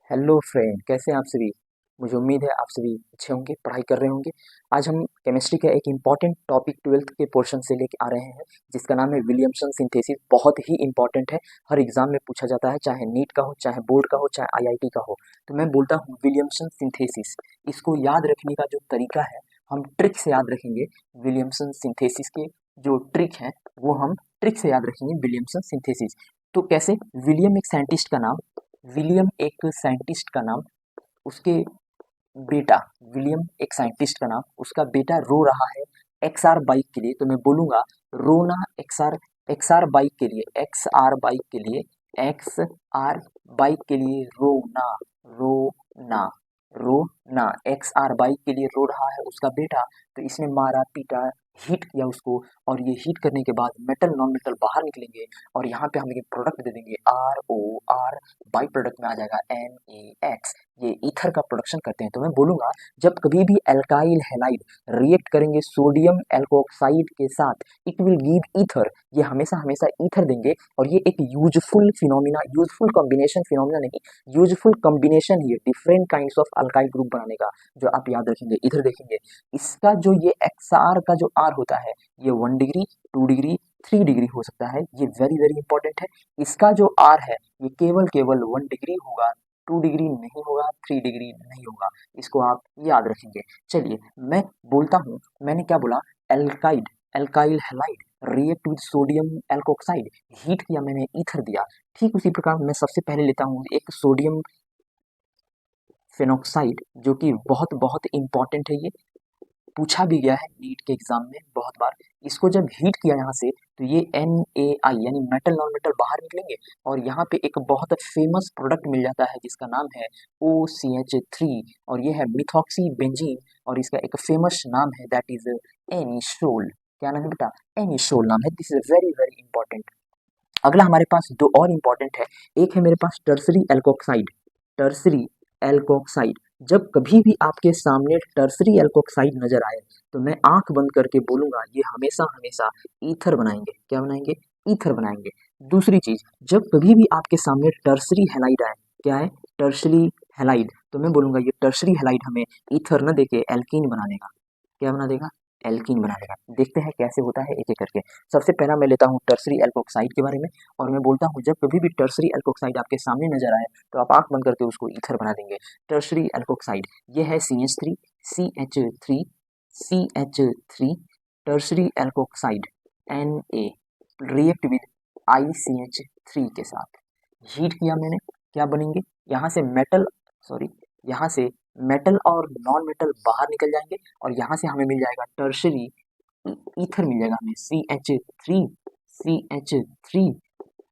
Hello friend, कैसे हैं आप सभी। मुझे उम्मीद है आप सभी अच्छे होंगे, पढ़ाई कर रहे होंगे। आज हम केमिस्ट्री का एक इम्पॉर्टेंट टॉपिक 12th के पोर्शन से लेके आ रहे हैं, जिसका नाम है विलियमसन सिंथेसिस। बहुत ही इम्पॉर्टेंट है, हर एग्जाम में पूछा जाता है, चाहे नीट का हो, चाहे बोर्ड का हो, चाहे आईआईटी का हो। तो मैं बोलता हूँ विलियमसन सिंथेसिस। इसको याद रखने का जो तरीका है, हम ट्रिक से याद रखेंगे। विलियमसन सिंथेसिस के जो ट्रिक है वो हम ट्रिक से याद रखेंगे। विलियमसन सिंथेसिस तो कैसे? विलियम एक साइंटिस्ट का नाम, विलियम एक साइंटिस्ट का नाम, उसके बेटा, विलियम एक साइंटिस्ट का नाम, उसका बेटा रो रहा है एक्सआर बाइक के लिए। तो मैं बोलूंगा रोना एक्सआर, एक्सआर बाइक के लिए, एक्सआर बाइक के लिए, एक्सआर बाइक के लिए रोना, रोना, रोना। एक्सआर बाइक के लिए रो रहा है उसका बेटा। तो इसने मारा पीटा, हीट किया उसको, और ये हीट करने के बाद मेटल नॉन मेटल बाहर निकलेंगे, और यहाँ पे हम एक प्रोडक्ट दे देंगे R O R, by product में आ जाएगा NaX। ये ईथर का प्रोडक्शन करते हैं। तो मैं बोलूंगा जब कभी भी एल्काइल हैलाइड रिएक्ट करेंगे सोडियम एल्कोक्साइड के साथ, इट विल गिव ईथर। ये हमेशा हमेशा ईथर देंगे, और ये एक useful phenomena, useful combination, phenomena नहीं, यूजफुल कॉम्बिनेशन ही है different kinds of alkyl group बनाने का, जो आप याद रखेंगे। इधर देखेंगे इसका जो ये एक्सआर का जो आर होता है, ये 1 डिग्री, 2 डिग्री, 3 डिग्री हो सकता है। ये वेरी वेरी इंपॉर्टेंट है। इसका जो आर है ये केवल केवल 1 डिग्री होगा, 2 डिग्री नहीं होगा, 3 डिग्री नहीं होगा। इसको आप याद रखेंगे। चलिए मैं बोलता हूँ, मैंने क्या बोला? Alkyd, alkyl halide react with sodium alkoxide, heat किया मैंने, ईथर दिया। ठीक उसी प्रकार मैं सबसे पहले लेता हूँ एक सोडियम फेनोक्साइड, जो कि बहुत बहुत इंपॉर्टेंट है। ये पूछा भी गया है नीट के एग्जाम में बहुत बार। इसको जब हीट किया यहाँ से, तो ये NaI यानी मेटल नॉन मेटल बाहर निकलेंगे, और यहाँ पे एक बहुत फेमस प्रोडक्ट मिल जाता है जिसका नाम है OCH3, और ये है मिथॉक्सी बेंजीन, और इसका एक फेमस नाम है दैट इज एनिसोल। क्या नाम है बेटा? एनिसोल नाम है। This is very very important. अगला हमारे पास दो और इम्पॉर्टेंट है। एक है मेरे पास टर्सरी एल्कोक्साइड, टर्सरी एल्कोक्साइड। जब कभी भी आपके सामने टर्सरी एल्कोक्साइड नजर आए, तो मैं आंख बंद करके बोलूंगा ये हमेशा हमेशा ईथर बनाएंगे। क्या बनाएंगे? ईथर बनाएंगे। दूसरी चीज, जब कभी भी आपके सामने टर्सरी हैलाइड आए, क्या है? टर्सरी हैलाइड, तो मैं बोलूंगा ये टर्सरी हैलाइड हमें ईथर न देके एल्कीन बना देगा। क्या बना देगा? एल्कीन बना देगा। देखते हैं कैसे होता है एक एक करके। सबसे पहला मैं लेता हूँ टर्सरी एल्कोक्साइड के बारे में, और मैं बोलता हूँ जब कभी भी टर्सरी एल्कोक्साइड आपके सामने नजर आए, तो आप आंख बंद करके उसको ईथर बना देंगे। टर्सरी एल्कोक्साइड ये है CH3, CH3, CH3, tertiary alkoxide Na react with ICH3 के साथ, हीट किया मैंने, क्या बनेंगे? यहाँ से मेटल, सॉरी, यहाँ से मेटल और नॉन मेटल बाहर निकल जाएंगे, और यहाँ से हमें मिल जाएगा टर्शरी ईथर, मिल जाएगा हमें CH3, CH3,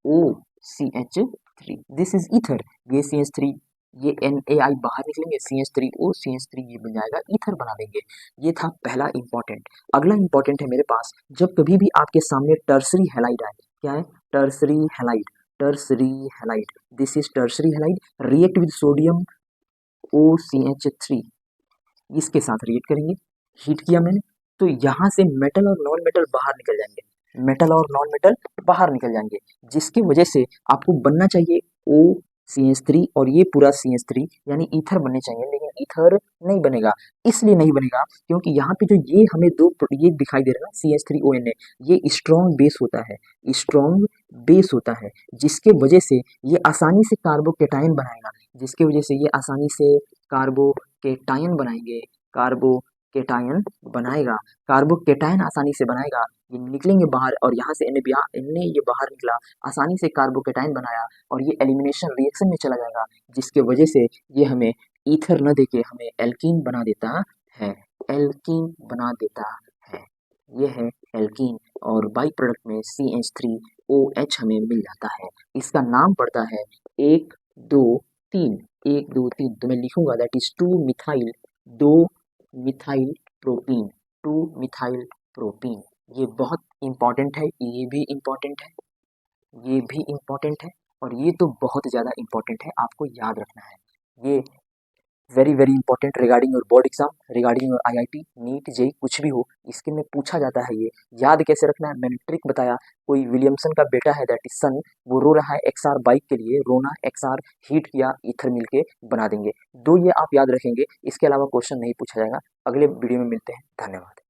OCH3। This is ether. ये CH3, ये NaI बाहर निकलेंगे, CH3O, CH3, ये बन जाएगा ईथर बना देंगे। ये था पहला इंपॉर्टेंट। अगला इंपॉर्टेंट है मेरे पास, जब कभी भी आपके सामने टर्सरी हैलाइड आए, क्या है? Tertiary halide, tertiary halide, this is tertiary halide react with sodium OCH3, इसके साथ रिएक्ट करेंगे। हीट किया मैंने, तो यहाँ से मेटल और नॉन मेटल बाहर निकल जाएंगे, मेटल और नॉन मेटल बाहर निकल जाएंगे, जिसकी वजह से आपको बनना चाहिए OCH3, और ये पूरा CH3 यानी ईथर बनने चाहिए, लेकिन ईथर नहीं बनेगा। इसलिए नहीं बनेगा क्योंकि यहाँ पे जो ये हमें दो ये दिखाई दे रहा है ना, CH3ONA, ये स्ट्रॉन्ग बेस होता है, स्ट्रॉन्ग बेस होता है, जिसके वजह से ये आसानी से कार्बोकेटायन बनाएगा, जिसकी वजह से ये आसानी से कार्बोकेटायन बनाएंगे, कार्बोकेटायन बनाएगा, कार्बोकेटायन आसानी से बनाएगा। ये निकलेंगे बाहर, और यहाँ से Na ये बाहर निकला, आसानी से कार्बोकेटायन बनाया, और ये एलिमिनेशन रिएक्शन में चला जाएगा, जिसके वजह से ये हमें ईथर न देके हमें एल्कीन बना देता है, एल्कीन बना देता है। ये है एल्कीन, और बाई प्रोडक्ट में CH3OH हमें मिल जाता है। इसका नाम पड़ता है 1 2 3, 1 2 3। तो मैं लिखूंगा that is 2 methyl, 2 methyl propene, 2 methyl propene. ये बहुत इंपॉर्टेंट है, ये भी इंपॉर्टेंट है, ये भी इंपॉर्टेंट है, और ये तो बहुत ज़्यादा इंपॉर्टेंट है, आपको याद रखना है। ये very very important regarding your board exam, regarding your IIT, NEET, JEE, कुछ भी हो, इसके में पूछा जाता है। ये याद कैसे रखना है, मैंने ट्रिक बताया। कोई विलियमसन का बेटा है, दैट इज सन, वो रो रहा है एक्सआर बाइक के लिए, रोना एक्सआर हीट या ईथर मिल के बना देंगे। दो ये आप याद रखेंगे, इसके अलावा क्वेश्चन नहीं पूछा जाएगा। अगले वीडियो में मिलते हैं, धन्यवाद।